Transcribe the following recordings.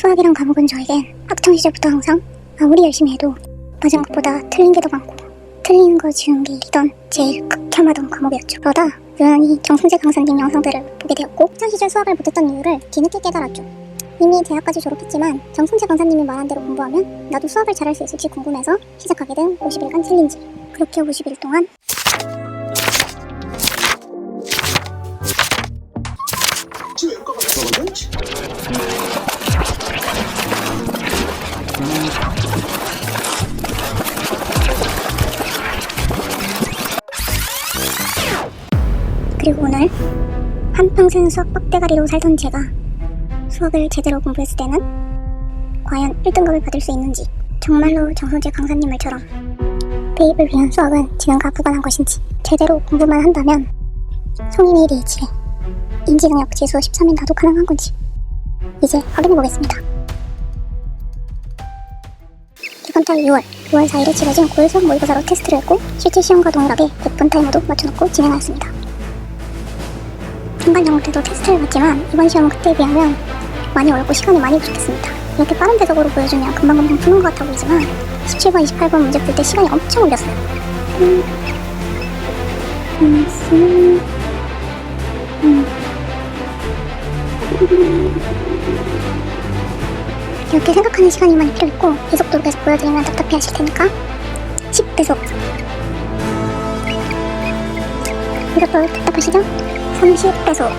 수학이란 과목은 저에겐 학창시절부터 항상 아무리 열심히 해도 맞은 것보다 틀린 게 더 많고 틀리는 거 지운 게 일이던 제일 극혐하던 과목이었죠. 그러다 우연히 정승재 강사님 영상들을 보게 되었고 학창시절 수학을 못했던 이유를 뒤늦게 깨달았죠. 이미 대학까지 졸업했지만 정승재 강사님이 말한 대로 공부하면 나도 수학을 잘할 수 있을지 궁금해서 시작하게 된 50일간 챌린지. 그렇게 50일 동안 그리고 오늘 한평생 수학 빡대가리로 살던 제가 수학을 제대로 공부했을 때는 과연 1등급을 받을 수 있는지, 정말로 정승재 강사님 말처럼 대입을 위한 수학은 지능과 무관한 것인지, 제대로 공부만 한다면 성인의 리치에 인지능력 지수 13인 나도 가능한 건지 이제 확인해보겠습니다. 이번 달 6월 4일에 치러진 고1 수학 모의고사로 테스트를 했고 실제 시험과 동일하게 100분 타이머도 맞춰놓고 진행하였습니다. 중간 영어 때도 테스트를 봤지만 이번 시험은 그때에 비하면 많이 어렵고 시간이 많이 부족했습니다. 이렇게 빠른 배속으로 보여주면 금방금방 푸는 것 같아 보이지만 17번, 28번 문제 풀 때 시간이 엄청 걸렸어요. 이렇게 생각하는 시간이 많이 필요했고 이 속도로 계속 보여드리면 답답해 하실 테니까 10배속. 이것도 답답하시죠? 30배속,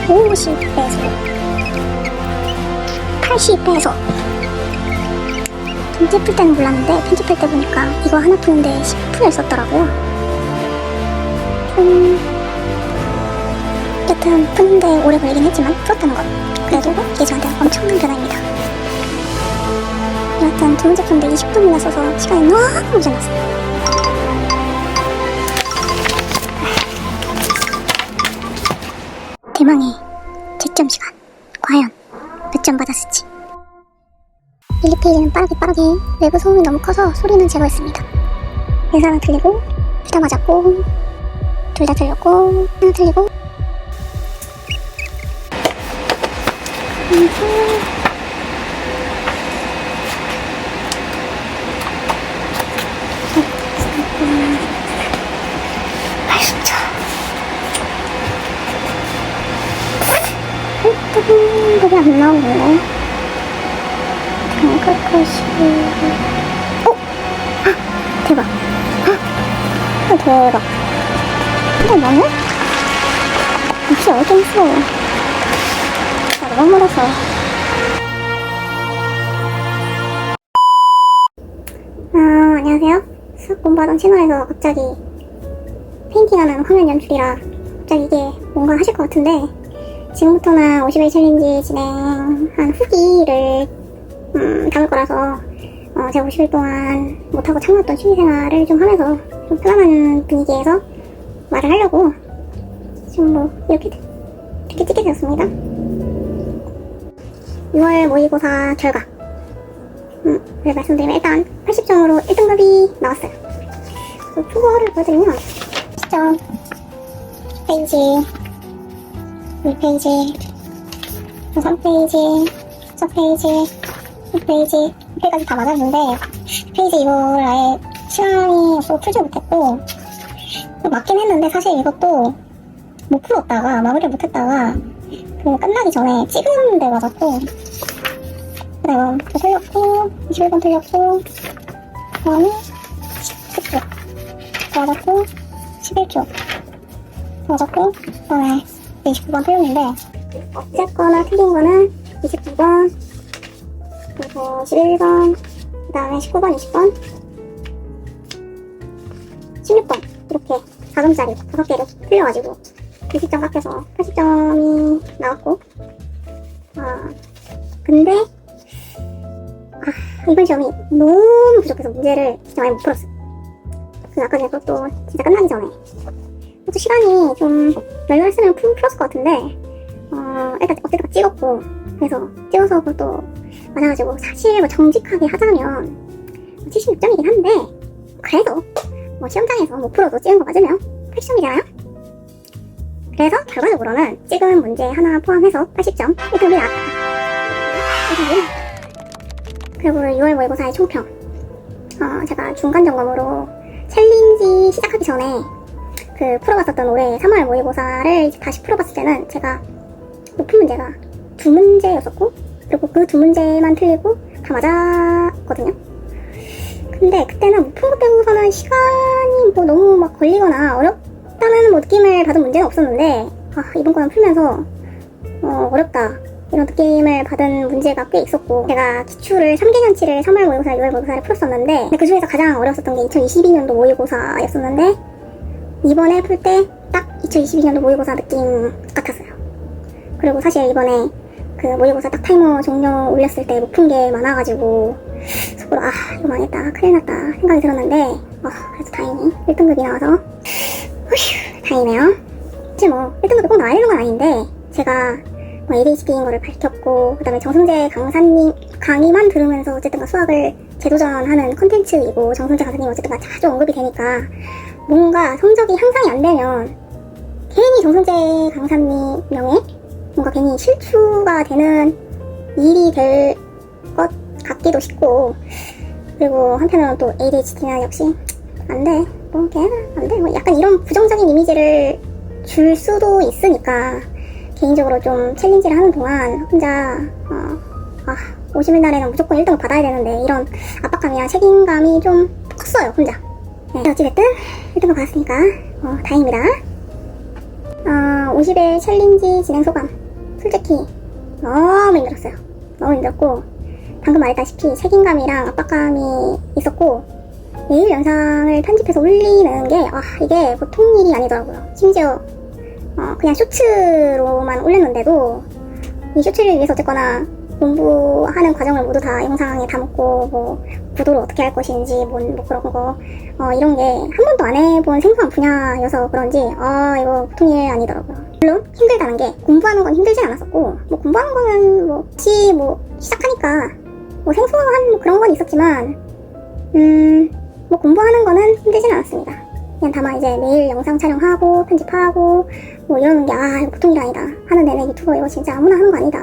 50배속, 80배속. 문제 풀 때는 몰랐는데 편집할 때 보니까 이거 하나 푸는데 10분을 썼더라고요. 여튼 푸는데 오래 걸리긴 했지만 풀었다는 것, 그래도 이게 저한테는 엄청난 변화입니다. 여튼 두 문제 푸는데 20분이나 써서 시간이 너무 모자랐어요. 대망의 채점 시간. 과연 몇 점 받았을지. 1, 2페이지는 빠르게 외부 소음이 너무 커서 소리는 제거했습니다. 예사는 틀리고 둘 다 맞았고 둘 다 틀렸고 하나 틀리고 그게 안 나오네. 끝까지. 대박. 대박. 근데 나는 역시 어좀 있어. 나 너무 멀어서. 안녕하세요. 수학 공부하던 채널에서 갑자기 페인팅하는 화면 연출이라 갑자기 이게 뭔가 하실 것 같은데, 지금부터는 50일 챌린지 진행한 후기를 담을 거라서 제가 50일 동안 못하고 참았던 취미생활을 좀 하면서 좀 편안한 분위기에서 말을 하려고 지금 뭐 이렇게 찍게 되었습니다. 6월 모의고사 결과 네, 말씀드리면 일단 80점으로 1등급이 나왔어요. 그래서 표를 보여드리면 10점 페이지 1페이지, 3페이지, 4페이지, 6페이지, 6페이지까지 다 맞았는데 페이지 이걸 아예 시간이 없어서 풀지 못했고, 맞긴 했는데 사실 이것도 못 풀었다가 마무리를 못했다가 그 끝나기 전에 찍은 데 맞았고, 그다음 또 틀렸고 21번 틀렸고, 그 다음에 19초 맞았고 11초 맞았고, 그 다음에 29번 틀렸는데 어쨌거나 틀린 거는 29번, 그리고 11번, 그 다음에 19번, 20번, 16번 이렇게 4점짜리 5개를 틀려가지고 20점 깎여서 80점이 나왔고, 근데 이번 시험이 너무 부족해서 문제를 진짜 많이 못 풀었어요. 아까 전에 그것도 진짜 끝나기 전에 또 시간이 좀 널널했으면 풀었을 것 같은데 일단 어쨌든 찍었고, 그래서 찍어서 그것도 맞아가지고 사실 뭐 정직하게 하자면 76점이긴 한데 그래도 뭐 시험장에서 못 풀어도 찍은 거 맞으면 80점이잖아요? 그래서 결과적으로는 찍은 문제 하나 포함해서 80점 1등급이 나왔다. 그리고 6월 모의고사의 총평. 제가 중간 점검으로 챌린지 시작하기 전에 풀어봤었던 올해 3월 모의고사를 다시 풀어봤을 때는 제가 높은 문제가 2문제였었고, 그리고 그 2문제만 틀리고 다 맞았거든요. 근데 그때는 높은 것 빼고서는 시간이 뭐 너무 막 걸리거나 어렵다는 뭐 느낌을 받은 문제는 없었는데, 이번 거는 풀면서 어렵다 이런 느낌을 받은 문제가 꽤 있었고, 제가 기출을 3개년치를 3월 모의고사, 6월 모의고사를 풀었었는데, 그 중에서 가장 어려웠었던 게 2022년도 모의고사였었는데, 이번에 풀 때 딱 2022년도 모의고사 느낌 같았어요. 그리고 사실 이번에 그 모의고사 딱 타이머 종료 올렸을 때 못 푼 게 많아가지고 속으로 이거 망했다, 큰일 났다 생각이 들었는데, 그래도 다행히 1등급이 나와서 다행이네요. 사실 뭐 1등급이 꼭 나와야 되는 건 아닌데, 제가 뭐 ADHD인 거를 밝혔고, 그 다음에 정승재 강사님 강의만 들으면서 어쨌든가 수학을 재도전하는 컨텐츠이고, 정승재 강사님 어쨌든가 자주 언급이 되니까 뭔가 성적이 향상이 안 되면 괜히 정승재 강사님 명에 뭔가 괜히 실추가 되는 일이 될 것 같기도 싶고, 그리고 한편으로는 또 ADHD나 역시 안 돼, 뭐 걔는 안 돼, 뭐 약간 이런 부정적인 이미지를 줄 수도 있으니까 개인적으로 좀 챌린지를 하는 동안 혼자 50일 날에는 무조건 1등을 받아야 되는데 이런 압박감이나 책임감이 좀 컸어요, 혼자. 네, 어찌됐든 1등을 받았으니까 다행입니다. 50일 챌린지 진행 소감. 솔직히 너무 힘들었어요. 너무 힘들었고, 방금 말했다시피 책임감이랑 압박감이 있었고, 매일 영상을 편집해서 올리는 게 이게 보통 일이 아니더라고요. 심지어 그냥 쇼츠로만 올렸는데도 이 쇼츠를 위해서 어쨌거나 공부하는 과정을 모두 다 영상에 담고, 뭐 구도를 어떻게 할 것인지 뭐 그런 거 이런 게 한 번도 안 해본 생소한 분야여서 그런지 이거 보통 일 아니더라고요. 물론 힘들다는 게, 공부하는 건 힘들진 않았었고, 뭐 공부하는 거는 뭐 다시 뭐 시작하니까 뭐 생소한 그런 건 있었지만 뭐 공부하는 거는 힘들진 않았습니다. 그냥 다만 이제 매일 영상 촬영하고 편집하고 뭐 이러는 게 이거 보통 일 아니다 하는 내내 유튜버 이거 진짜 아무나 하는 거 아니다.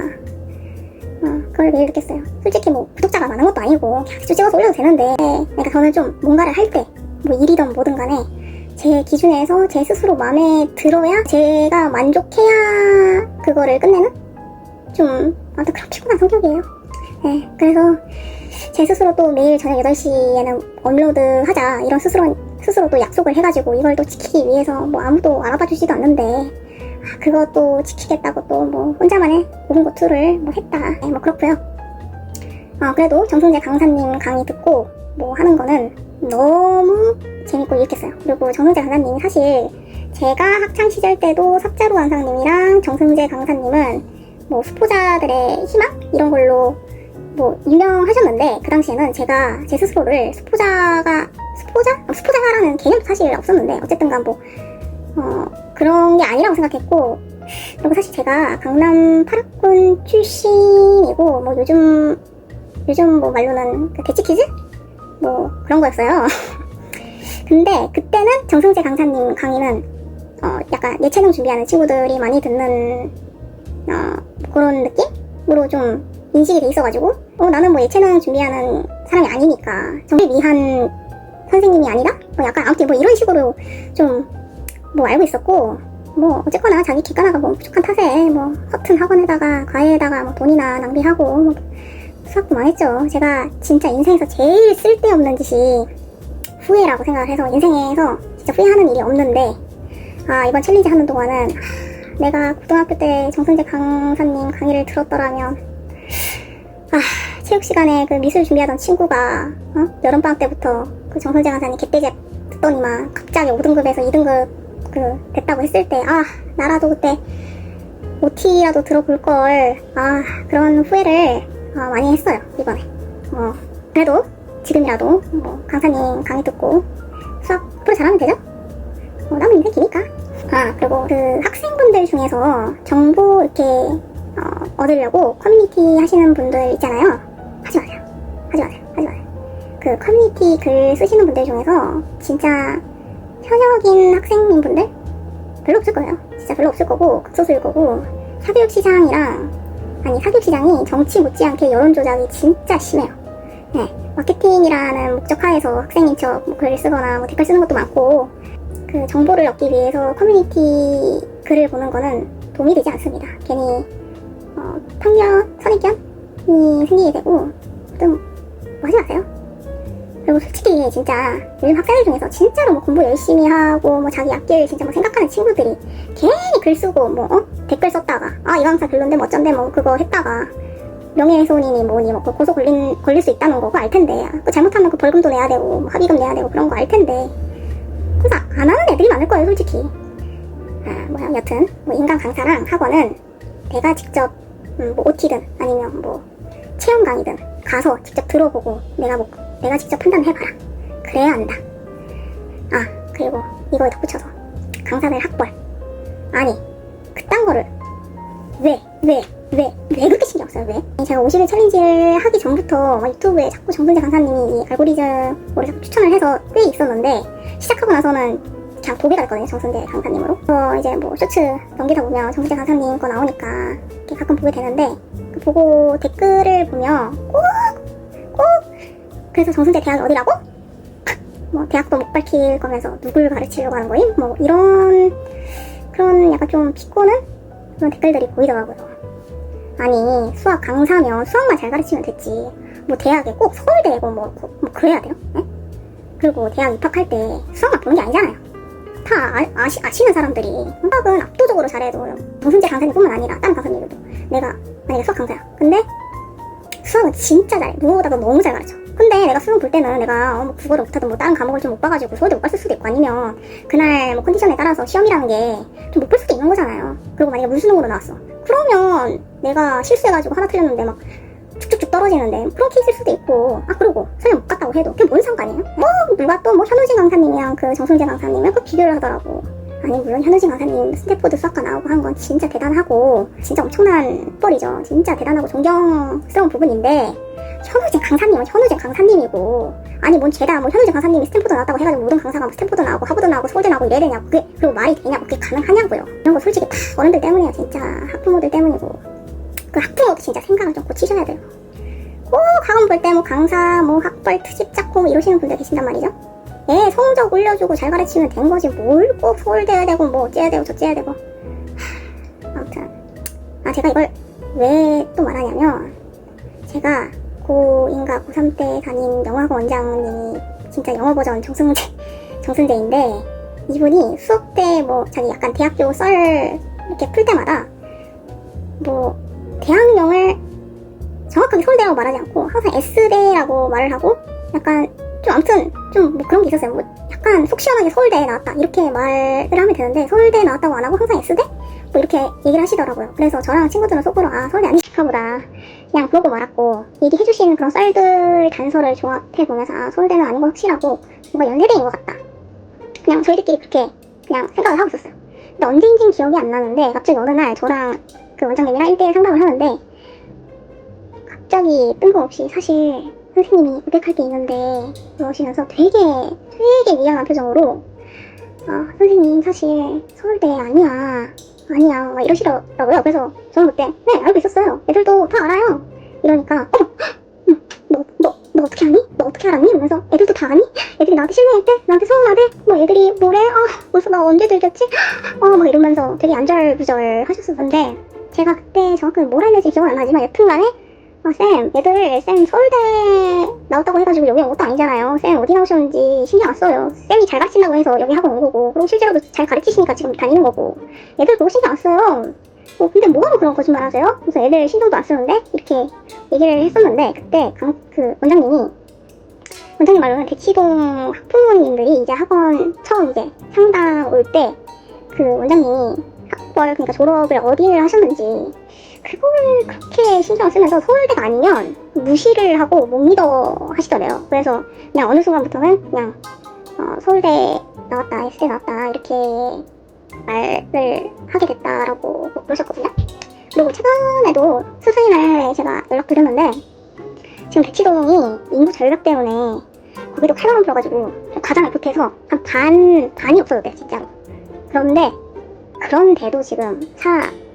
그걸 매일 느꼈어요. 솔직히 뭐 구독자가 많은 것도 아니고 그냥 대충 찍어서 올려도 되는데, 그러니까 저는 좀 뭔가를 할 때 뭐 일이든 뭐든 간에 제 기준에서 제 스스로 마음에 들어야, 제가 만족해야 그거를 끝내는? 좀 아무튼 그런 피곤한 성격이에요. 네, 그래서 제 스스로 또 매일 저녁 8시에는 업로드 하자 이런 스스로 또 약속을 해가지고, 이걸 또 지키기 위해서 뭐 아무도 알아봐 주지도 않는데 그것도 지키겠다고 또 뭐 혼자만의 고군고투를 뭐 했다. 네, 뭐 그렇고요. 그래도 정승재 강사님 강의 듣고 뭐 하는 거는 너무 재밌고 유익했어요. 그리고 정승재 강사님이 사실 제가 학창시절 때도 삭자루 강사님이랑 정승재 강사님은 뭐 수포자들의 희망? 이런 걸로 뭐 유명하셨는데, 그 당시에는 제가 제 스스로를 수포자라는 개념도 사실 없었는데, 어쨌든간 뭐 그런 게 아니라고 생각했고, 그리고 사실 제가 강남 8학군 출신이고, 뭐 요즘 뭐 말로는 대치키즈? 뭐 그런 거였어요. 근데 그때는 정승재 강사님 강의는 약간 예체능 준비하는 친구들이 많이 듣는 그런 느낌으로 좀 인식이 돼 있어가지고, 나는 뭐 예체능 준비하는 사람이 아니니까 정말 위한 선생님이 아니다? 뭐 약간 아무튼 뭐 이런 식으로 좀 뭐 알고 있었고, 뭐 어쨌거나 자기 객관화가 뭐 부족한 탓에 뭐 허튼 학원에다가 과외에다가 뭐 돈이나 낭비하고 뭐 수학도 망했죠. 제가 진짜 인생에서 제일 쓸데없는 짓이 후회라고 생각을 해서, 인생에서 진짜 후회하는 일이 없는데, 이번 챌린지 하는 동안은 내가 고등학교 때 정승재 강사님 강의를 들었더라면, 체육 시간에 그 미술 준비하던 친구가 여름방학 때부터 그 정승재 강사님 개떼제 듣더니만 갑자기 5등급에서 2등급 됐다고 했을 때, 나라도 그때 OT라도 들어볼 걸, 그런 후회를 많이 했어요, 이번에. 그래도 지금이라도 뭐 강사님 강의 듣고 수학 앞으로 잘하면 되죠? 남은 인생 기니까. 그리고 그 학생분들 중에서 정보 이렇게 얻으려고 커뮤니티 하시는 분들 있잖아요. 하지 마세요. 그 커뮤니티 글 쓰시는 분들 중에서 진짜 현역인 학생인 분들 별로 없을 거예요. 진짜 별로 없을 거고, 극소수일 거고, 사교육 시장이랑 아니, 사교육 시장이 정치 못지않게 여론 조작이 진짜 심해요. 네, 마케팅이라는 목적하에서 학생인 척 뭐 글을 쓰거나 뭐 댓글 쓰는 것도 많고, 그 정보를 얻기 위해서 커뮤니티 글을 보는 거는 도움이 되지 않습니다. 괜히 편견, 선입견이 생기게 되고 좀 뭐 하지 마세요. 그리고 솔직히 진짜 요즘 학생들 중에서 진짜로 뭐 공부 열심히 하고 뭐 자기 앞길 진짜 뭐 생각하는 친구들이 괜히 글 쓰고 뭐 댓글 썼다가 이 강사 별론데 뭐 어쩐데 뭐 그거 했다가 명예훼손이니 뭐니 뭐 고소 걸릴 수 있다는 거 그거 알 텐데 그 잘못하면 그 벌금도 내야 되고 뭐 합의금 내야 되고 그런 거 알 텐데 그래서 안 하는 애들이 많을 거예요 솔직히. 여튼 뭐 인간 강사랑 학원은 내가 직접 뭐 OT든 아니면 뭐 체험 강의든 가서 직접 들어보고 내가 직접 판단해봐라. 그래야 안다. 그리고 이거에 덧붙여서 강사들 학벌 아니 그딴 거를 왜 그렇게 신경 써요? 왜? 제가 50일 챌린지를 하기 전부터 유튜브에 자꾸 정순재 강사님이 이 알고리즘으로 자꾸 추천을 해서 꽤 있었는데 시작하고 나서는 그냥 도배가 됐거든요. 정순재 강사님으로. 이제 뭐 쇼츠 넘기다 보면 정순재 강사님 거 나오니까 이렇게 가끔 보게 되는데 보고 댓글을 보면 꼭 그래서 정순재 대학이 어디라고? 뭐 대학도 못 밝힐 거면서 누굴 가르치려고 하는 거임? 뭐 이런 그런 약간 좀 비꼬는 그런 댓글들이 보이더라고요. 아니 수학 강사면 수학만 잘 가르치면 됐지 뭐 대학에 꼭 서울대고 뭐 그래야 돼요? 네? 그리고 대학 입학할 때 수학만 보는 게 아니잖아요. 다 아시는 사람들이 수학은 압도적으로 잘해도 정순재 강사님뿐만 아니라 다른 강사님들도 내가 만약에 수학 강사야 근데 수학은 진짜 잘해. 누구보다도 너무 잘 가르쳐. 근데 내가 수능 볼 때는 내가 뭐 국어를 못하든 뭐 다른 과목을 좀 못 봐가지고 서울대 못 갔을 수도 있고 아니면 그날 뭐 컨디션에 따라서 시험이라는 게 좀 못 볼 수도 있는 거잖아요. 그리고 만약에 물수능으로 나왔어. 그러면 내가 실수해가지고 하나 틀렸는데 막 쭉쭉쭉 떨어지는데 그런 케이스일 수도 있고 그리고 설령 못 갔다고 해도 그게 뭔 상관이에요? 뭐 누가 또 뭐 현우진 강사님이랑 그 정순재 강사님이랑 그 비교를 하더라고. 아니 물론 현우진 강사님 스탠포드 수학과 나오고 한 건 진짜 대단하고 진짜 엄청난 뻘이죠. 진짜 대단하고 존경스러운 부분인데 현우진 강사님은 현우진 강사님이고 아니 뭔 죄다 뭐 현우진 강사님이 스탠포드 나왔다고 해가지고 모든 강사가 뭐 스탠포드 나오고 하버드 나오고 서울대 나오고 이래야 되냐고 그게 그리고 말이 되냐고 그게 가능하냐고요. 이런 거 솔직히 다 어른들 때문이에요. 진짜 학부모들 때문이고 그 학부모도 진짜 생각을 좀 고치셔야 돼요. 꼭 학원 볼 때 뭐 강사 뭐 학벌 트집 잡고 뭐 이러시는 분들 계신단 말이죠. 성적 올려주고 잘 가르치면 된 거지 뭘 꼭 서울대야 되고 뭐 어째야 되고 저째야 되고. 아무튼 제가 이걸 왜 또 말하냐면 제가 고2인가 고3 때 다닌 영어학원 원장님이 진짜 영어 버전 정순재인데 이분이 수업 때 뭐 자기 약간 대학교 썰 이렇게 풀 때마다 뭐 대학명을 정확하게 서울대라고 말하지 않고 항상 S대라고 말을 하고 약간 좀 아무튼 좀 뭐 그런 게 있었어요. 뭐 약간 속 시원하게 서울대에 나왔다 이렇게 말을 하면 되는데 서울대에 나왔다고 안 하고 항상 S대? 뭐 이렇게 얘기를 하시더라고요. 그래서 저랑 친구들은 속으로 서울대 아니실까 보다 그냥 그러고 말았고 얘기해주신 그런 썰들 단서를 종합해보면서 서울대는 아닌 거 확실하고 뭔가 연세대인 것 같다 그냥 저희들끼리 그렇게 그냥 생각을 하고 있었어요. 근데 언제인지는 기억이 안 나는데 갑자기 어느 날 저랑 그 원장님이랑 1대1 상담을 하는데 갑자기 뜬금없이 사실 선생님이 고백할 게 있는데 그러시면서 되게 미안한 표정으로 선생님 사실 서울대 아니야 막 이러시더라고요. 그래서 저는 그때 네 알고 있었어요. 애들도 다 알아요. 이러니까 너 어떻게 아니? 너 어떻게 알았니? 이러면서 애들도 다 아니? 애들이 나한테 실망했대? 나한테 서운하대? 뭐 애들이 뭐래? 무슨 나 언제 들렸지? 막 이러면서 되게 안절부절 하셨었는데 제가 그때 정확하게 뭘 알려지 기억은 안 나지만 여튼간에 쌤 서울대 나왔다고 해가지고 여기 온 것도 아니잖아요. 쌤 어디 나오셨는지 신경 안 써요. 쌤이 잘 가르친다고 해서 여기 학원 온 거고 그리고 실제로도 잘 가르치시니까 지금 다니는 거고 애들 그거 신경 안 써요. 근데 뭐하러 그런 거짓말 하세요? 그래서 애들 신경도 안 쓰는데 이렇게 얘기를 했었는데 그때 그 원장님 말로는 대치동 학부모님들이 이제 학원 처음 이제 상담 올 때 그 원장님이 학벌 그러니까 졸업을 어디를 하셨는지 그거를 그렇게 신경 쓰면서 서울대가 아니면 무시를 하고 못 믿어 하시더래요. 그래서 그냥 어느 순간부터는 그냥 서울대 나왔다 S대 나왔다 이렇게 말을 하게 됐다라고 그러셨거든요. 그리고 최근에도 스승님을 제가 연락드렸는데 지금 대치동이 인구 절벽 때문에 거기도 칼바람 불어가지고 가장을 못해서 한 반이 없어졌대 진짜로. 그런데도 지금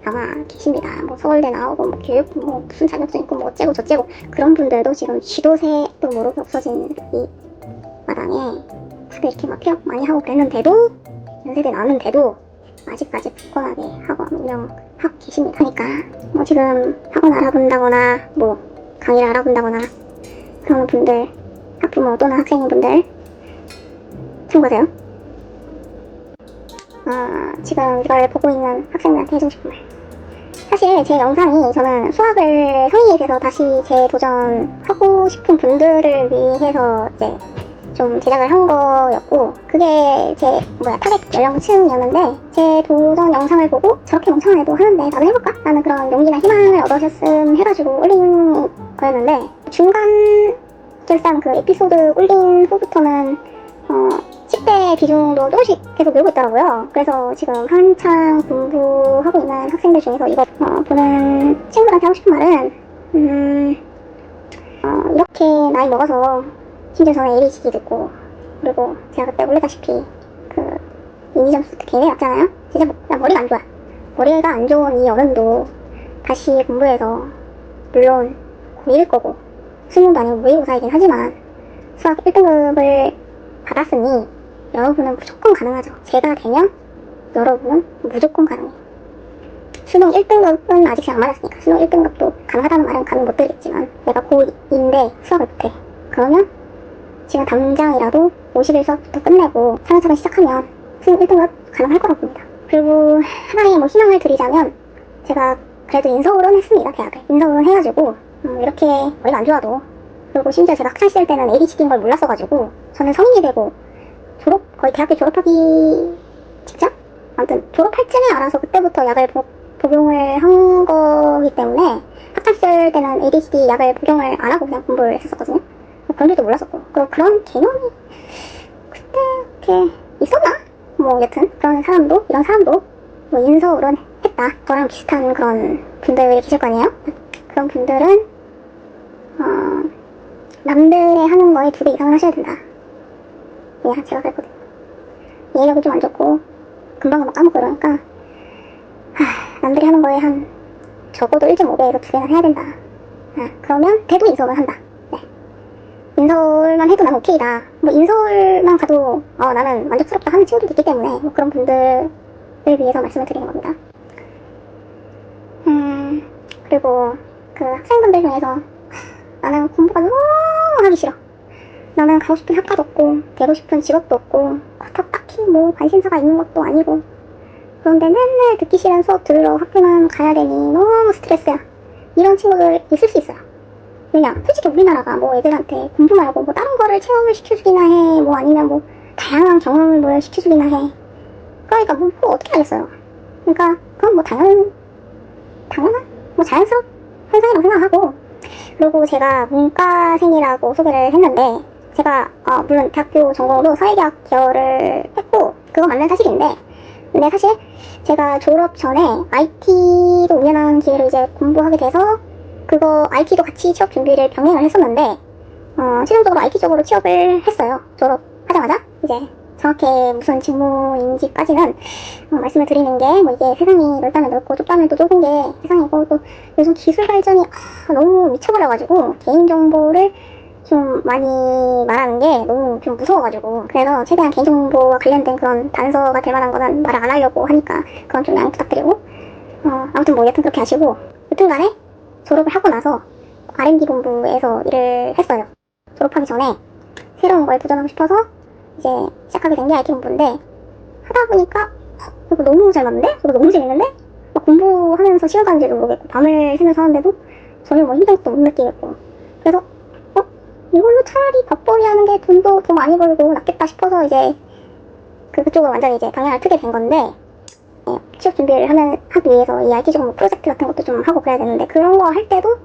아마 계십니다. 뭐 서울대 나오고 뭐 교육 뭐 무슨 자격증 있고 뭐 어째고 저째고 그런 분들도 지금 쥐도새도 모르게 없어진 이 마당에 다들 이렇게 막 폐업 많이 하고 그랬는데도 연세대 나왔는데도 아직까지 굳건하게 학원 운영하고 계십니다. 그러니까 뭐 지금 학원 알아본다거나 뭐 강의를 알아본다거나 그런 분들, 학부모 또는 학생분들 참고하세요. 지금 이걸 보고 있는 학생들한테 해주고 싶은 말. 사실 제 영상이 저는 수학을 성인이 돼서 다시 재도전하고 싶은 분들을 위해서 이제 좀 제작을 한 거였고, 그게 제 타겟 연령층이었는데, 제 도전 영상을 보고 저렇게 멍청한 애도 하는데 나도 해볼까? 라는 그런 용기나 희망을 얻으셨음 해가지고 올린 거였는데, 중간 결산 그 에피소드 올린 후부터는 10대 비중도 조금씩 계속 늘고 있더라고요. 그래서 지금 한창 공부하고 있는 학생들 중에서 이거 보는 친구들한테 하고 싶은 말은 이렇게 나이 먹어서 심지어 저는 ADHD 듣고, 그리고 제가 그때 올리다시피 그 인지 점수 굉장히 낮잖아요. 진짜 머리가 안 좋아. 머리가 안 좋은 이 어른도 다시 공부해서, 물론 고1일 거고 수능도 아니고 모의고사이긴 하지만 수학 1등급을 받았으니 여러분은 무조건 가능하죠. 제가 되면 여러분은 무조건 가능해요. 수능 1등급은 아직 잘 안 맞았으니까 수능 1등급도 가능하다는 말은 가능 못 들겠지만, 내가 고2인데 수학을 못해. 그러면 지금 당장이라도 51수학부터 끝내고 차근차근 시작하면 수능 1등급 가능할 거라고 봅니다. 그리고 하나의 뭐 희망을 드리자면, 제가 그래도 인서울은 했습니다. 대학을 인서울은 해가지고 이렇게 머리가 안 좋아도, 그리고 심지어 제가 학창시절 때는 ADHD인 걸 몰랐어가지고 저는 성인이 되고 거의 대학교 졸업하기 직전? 아무튼 졸업할 쯤에 알아서 그때부터 약을 복용을 한 거기 때문에 학창시절 때는 ADHD 약을 복용을 안 하고 그냥 공부를 했었거든요. 그런 줄도 몰랐었고, 그리고 그런 개념이 그때 이렇게 있었나? 뭐 여튼 그런 사람도, 이런 사람도 뭐 인서울은 했다. 저랑 비슷한 그런 분들이 계실 거 아니에요? 그런 분들은 남들의 하는 거에 2배 이상을 하셔야 된다. 예, 제가 그랬거든요. 이해력이 좀 안 좋고 금방 까먹고 이러니까 남들이 하는 거에 한 적어도 1.5배로 2배는 해야 된다. 그러면 대도 인서울을 한다. 네. 인서울만 해도 난 오케이다. 뭐 인서울만 가도 나는 만족스럽다 하는 친구들도 있기 때문에 뭐 그런 분들을 위해서 말씀을 드리는 겁니다. 그리고 그 학생분들 중에서 나는 공부가 너무 하기 싫어, 나는 가고 싶은 학과도 없고 되고 싶은 직업도 없고 딱히 뭐 관심사가 있는 것도 아니고, 그런데 맨날 듣기 싫은 수업 들으러 학교만 가야 되니 너무 스트레스야, 이런 친구들 있을 수 있어요. 왜냐, 솔직히 우리나라가 뭐 애들한테 공부 말고 뭐 다른 거를 체험을 시켜주기나 해, 뭐 아니면 뭐 다양한 경험을 뭐 시켜주기나 해. 그러니까 뭐 어떻게 하겠어요. 그러니까 그건 뭐 당연한 뭐 자연스러운 현상이라고 생각하고, 그리고 제가 문과생이라고 소개를 했는데, 제가 물론 대학교 전공으로 사회계학 계열을 했고 그거 맞는 사실인데, 근데 사실 제가 졸업 전에 IT도 우연한 기회로 이제 공부하게 돼서 그거 IT도 같이 취업 준비를 병행을 했었는데 최종적으로 IT 쪽으로 취업을 했어요. 졸업하자마자. 이제 정확히 무슨 직무인지까지는 말씀을 드리는 게, 뭐 이게 세상이 넓다면 넓고 좁다면 또 좁은 게 세상이고, 또 요즘 기술 발전이 너무 미쳐버려가지고 개인정보를 좀 많이 말하는 게 너무 좀 무서워가지고, 그래서 최대한 개인정보와 관련된 그런 단서가 될 만한 거는 말을 안 하려고 하니까 그건 좀 양해 부탁드리고, 아무튼 뭐 여튼 그렇게 하시고, 여튼간에 졸업을 하고 나서 R&D 본부에서 일을 했어요. 졸업하기 전에 새로운 걸 도전하고 싶어서 이제 시작하게 된 게 IT 본부인데, 하다 보니까 이거 너무 잘 맞는데? 이거 너무 재밌는데? 막 공부하면서 시간 가는 줄도 모르겠고 밤을 새면서 하는데도 전혀 뭐 힘든 것도 못 느끼겠고, 그래서 이걸로 차라리 밥벌이 하는 게 돈도 더 많이 벌고 낫겠다 싶어서 이제 그쪽으로 완전히 이제 방향을 트게 된 건데, 취업 준비를 하기 위해서 이 IT 쪽 프로젝트 같은 것도 좀 하고 그래야 되는데, 그런 거 할 때도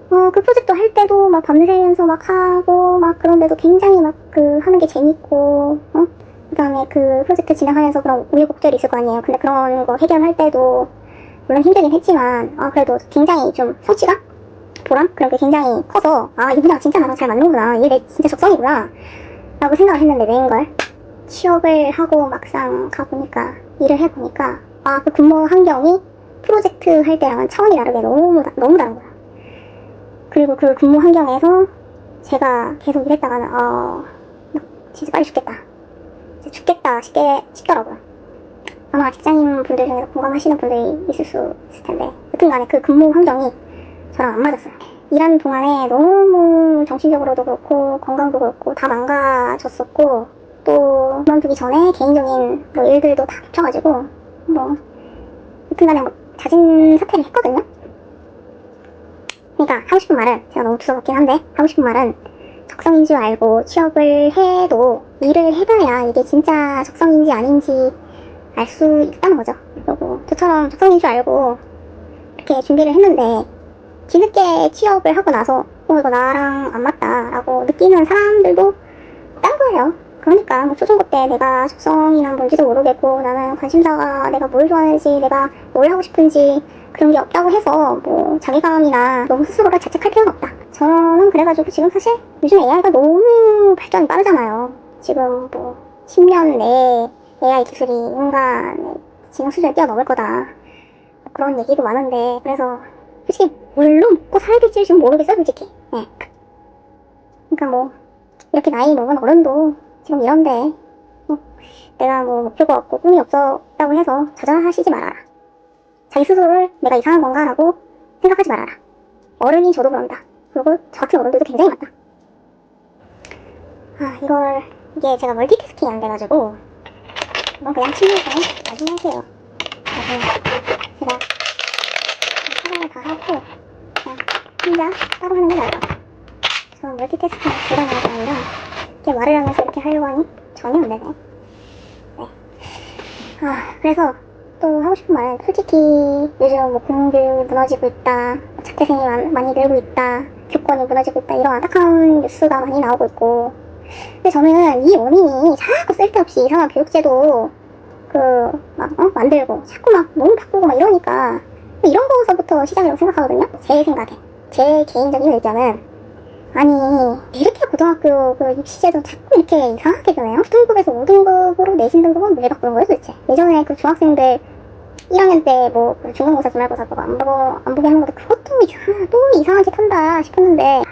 그 프로젝트 할 때도 막 밤새면서 막 하고 막 그런데도 굉장히 막 그 하는 게 재밌고, 그 다음에 그 프로젝트 진행하면서 그런 우여곡절이 있을 거 아니에요. 근데 그런 거 해결할 때도 물론 힘들긴 했지만 그래도 굉장히 좀 성취감? 보람? 그런 게 굉장히 커서 이분이랑 진짜 나랑 잘 맞는구나, 이게 내 진짜 적성이구나 라고 생각을 했는데, 왜인걸? 취업을 하고 막상 가보니까, 일을 해보니까 그 근무 환경이 프로젝트 할 때랑은 차원이 다르게 너무 다른 거야. 그리고 그 근무 환경에서 제가 계속 일했다가는 진짜 빨리 죽겠다. 진짜 죽겠다 싶더라고요. 아마 직장인 분들 중에서 공감하시는 분들이 있을 수 있을 텐데, 여튼간에 그 근무 환경이 저랑 안 맞았어요. 일하는 동안에 너무 정신적으로도 그렇고 건강도 그렇고 다 망가졌었고, 또 그만두기 전에 개인적인 뭐 일들도 다 겹쳐가지고 뭐 여튼간에 뭐 자진 사퇴를 했거든요. 그러니까 하고 싶은 말은, 제가 너무 두서없긴 한데 하고 싶은 말은, 적성인 줄 알고 취업을 해도 일을 해봐야 이게 진짜 적성인지 아닌지 알 수 있다는 거죠. 그리고 저처럼 적성인 줄 알고 이렇게 준비를 했는데 뒤늦게 취업을 하고 나서 이거 나랑 안 맞다 라고 느끼는 사람들도 딴 거예요. 그러니까 뭐 초중고 때 내가 적성이나 뭔지도 모르겠고, 나는 관심사가 내가 뭘 좋아하는지, 내가 뭘 하고 싶은지 그런 게 없다고 해서 뭐 자괴감이나 너무 스스로를 자책할 필요는 없다. 저는 그래가지고 지금 사실 요즘 AI가 너무 발전이 빠르잖아요. 지금 뭐 10년 내에 AI 기술이 인간의 지능 수준을 뛰어넘을 거다, 그런 얘기도 많은데, 그래서 솔직히 뭘로 먹고 살아야 될지 지금 모르겠어요, 솔직히. 네. 그러니까 뭐 이렇게 나이 먹은 어른도 지금 이런데, 내가 뭐 목표가 없고 꿈이 없었다고 해서 좌절하시지 말아라. 자기 스스로를 내가 이상한 건가라고 생각하지 말아라. 어른이 저도 그런다. 그리고 저 같은 어른들도 굉장히 많다. 이게 제가 멀티태스킹이 안 돼가지고 이건 그냥 침대에서 나중에 할게요. 제가 촬영을 다 하고 그냥 혼자 따로 하는 게 나아요. 저 멀티태스킹 대단한 게 아니라 이렇게 말을 하면서 이렇게 하려고 하니 전혀 안 되네. 네. 그래서 또 하고 싶은 말은, 솔직히 요즘 뭐 공교육이 무너지고 있다, 자퇴생이 많이 늘고 있다, 교권이 무너지고 있다, 이런 안타까운 뉴스가 많이 나오고 있고, 근데 저는 이 원인이 자꾸 쓸데없이 이상한 교육제도 만들고 자꾸 막 너무 바꾸고 막 이러니까 이런 거서부터 시작이라고 생각하거든요. 제 생각에, 제 개인적인 의견은, 아니 이렇게 고등학교 그 입시제도 자꾸 이렇게 이상하게 변해요? 4등급에서 5등급으로 내신 등급은 왜 바꾸는 거예요 도대체? 예전에 그 중학생들 1학년 때 뭐 중간고사 기말고사 그거 안 보게 하는 것도, 그것도 또 이상한 짓 한다 싶었는데,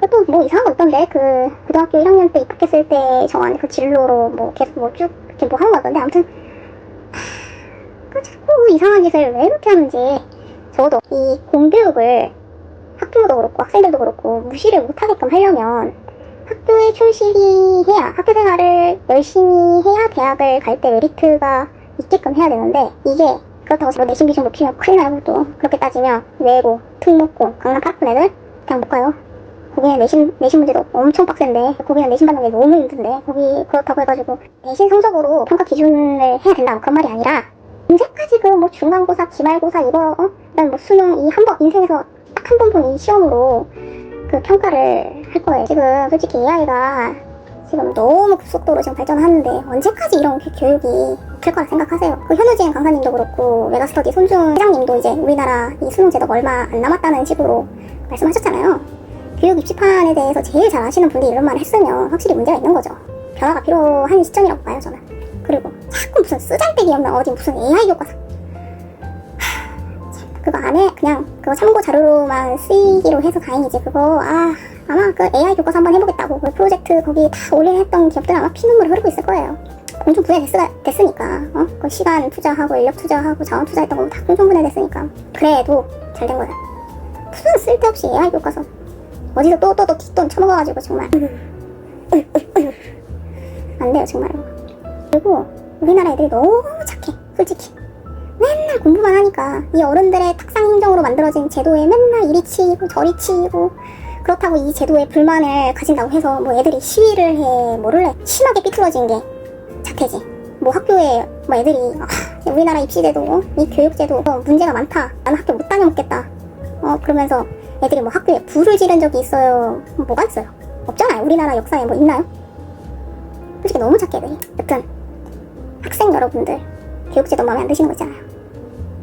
그것도 뭐 이상한 거 있던데, 그 고등학교 1학년 때 입학했을 때 정한 그 진로로 뭐 계속 뭐 쭉 이렇게 뭐 하는 거 같던데, 아무튼 자꾸 이상한 짓을 왜 이렇게 하는지. 적어도 이 공교육을 학부모도 그렇고 학생들도 그렇고 무시를 못하게끔 하려면 학교에 충실히 해야, 학교 생활을 열심히 해야 대학을 갈 때 메리트가 있게끔 해야 되는데, 이게 그렇다고 뭐 내신 비중 높이면 큰일 나요. 또 그렇게 따지면 외고, 특목고, 강남 파라픈 애들 그냥 못 가요. 거기는 내신 문제도 엄청 빡센데, 거기는 내신 받는 게 너무 힘든데, 거기 그렇다고 해가지고 내신 성적으로 평가 기준을 해야 된다, 그런 말이 아니라, 언제까지 그 뭐 중간고사, 기말고사 이거 그다음 뭐 수능 이 한 번 인생에서 딱 한 번 본 이 시험으로 그 평가를 할 거예요. 지금 솔직히 AI가 지금 너무 급속도로 지금 발전하는데 언제까지 이런 교육이 될 거라 생각하세요? 그 현우진 강사님도 그렇고 메가스터디 손중 회장님도 이제 우리나라 이 수능 제도가 얼마 안 남았다는 식으로 말씀하셨잖아요. 교육 입시판에 대해서 제일 잘 아시는 분이 이런 말을 했으면 확실히 문제가 있는 거죠. 변화가 필요한 시점이라고 봐요, 저는. 그리고 자꾸 무슨 쓰잘데기 없는 어디 무슨 AI 교과서, 그거 안에 그냥 그거 참고 자료로만 쓰이기로 해서 다행이지. 그거 아마 그 AI 교과서 한번 해보겠다고 그 프로젝트 거기 다 올려 했던 기업들은 아마 피눈물이 흐르고 있을 거예요. 공정 분해됐으니까 그 시간 투자하고 인력 투자하고 자원 투자했던 거 다 공정 분해됐으니까. 그래도 잘 된 거야. 무슨 쓸데없이 AI 교과서 어디서 또 뒷돈 쳐먹어가지고 정말 안 돼요 정말로. 그리고 우리나라 애들이 너무 착해 솔직히. 맨날 공부만 하니까 이 어른들의 탁상 행정으로 만들어진 제도에 맨날 이리 치이고 저리 치이고, 그렇다고 이 제도에 불만을 가진다고 해서 뭐 애들이 시위를 해 뭐를 해. 심하게 삐뚤어진 게 자퇴지. 뭐 학교에 뭐 애들이 우리나라 입시제도 이 교육제도 문제가 많다, 나는 학교 못 다녀먹겠다 그러면서 애들이 뭐 학교에 불을 지른 적이 있어요? 뭐가 있어요? 없잖아요. 우리나라 역사에 뭐 있나요? 솔직히 너무 착해 애들이. 여튼 학생 여러분들 교육제도 마음에 안 드시는 거 있잖아요.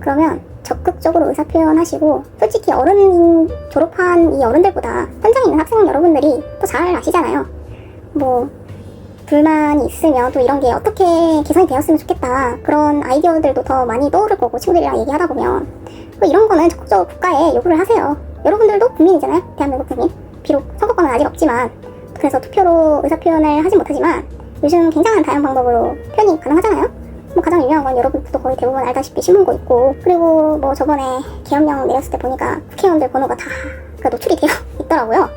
그러면 적극적으로 의사표현하시고, 솔직히 어른 졸업한 이 어른들보다 현장에 있는 학생 여러분들이 더 잘 아시잖아요. 뭐 불만이 있으면 또 이런 게 어떻게 개선이 되었으면 좋겠다, 그런 아이디어들도 더 많이 떠오를 거고, 친구들이랑 얘기하다 보면 뭐 이런 거는 적극적으로 국가에 요구를 하세요. 여러분들도 국민이잖아요, 대한민국 국민. 비록 선거권은 아직 없지만, 그래서 투표로 의사표현을 하진 못하지만 요즘 굉장한 다양한 방법으로 표현이 가능하잖아요. 뭐 가장 유명한 건 여러분도 거의 대부분 알다시피 신문고 있고, 그리고 뭐 저번에 계엄령 내렸을 때 보니까 국회의원들 번호가 다 노출이 되어 있더라고요.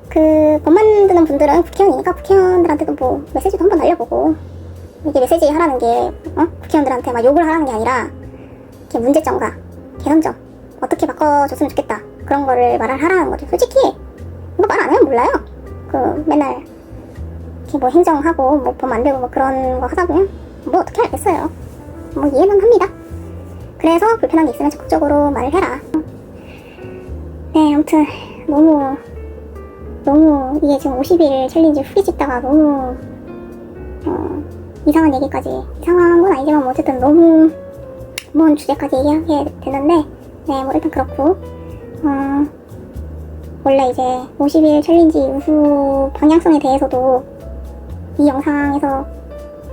그 법 만드는 분들은 국회의원이니까 국회의원들한테도 뭐 메시지도 한번 날려보고, 이게 메시지 하라는 게 국회의원들한테 막 욕을 하라는 게 아니라 이렇게 문제점과 개선점 어떻게 바꿔줬으면 좋겠다, 그런 거를 말을 하라는 거죠. 솔직히 이거 말 안 하면 몰라요. 그 맨날 이렇게 뭐 행정하고 뭐 법 만들고 뭐 그런 거 하다 보면 뭐 어떻게 알겠어요. 뭐 이해는 합니다. 그래서 불편한 게 있으면 적극적으로 말을 해라. 네, 아무튼 너무 이게 지금 50일 챌린지 후기 찍다가 너무 이상한 얘기까지, 이상한 건 아니지만 뭐 어쨌든 너무 먼 주제까지 얘기하게 됐는데, 네, 뭐 일단 그렇고, 원래 이제 50일 챌린지 이후 방향성에 대해서도 이 영상에서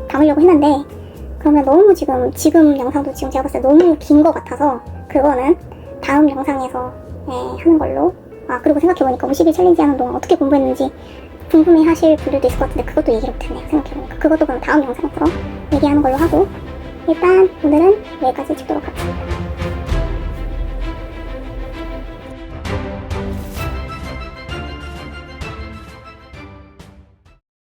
담으려고 했는데, 그러면 너무 지금 영상도 지금 제가 봤을 때 너무 긴 것 같아서 그거는 다음 영상에서 하는 걸로. 그리고 생각해보니까 50일 챌린지 하는 동안 어떻게 공부했는지 궁금해 하실 분들도 있을 것 같은데 그것도 얘기를 못했네요, 생각해보니까. 그것도 그럼 다음 영상에서 얘기하는 걸로 하고, 일단 오늘은 여기까지 찍도록 하겠습니다.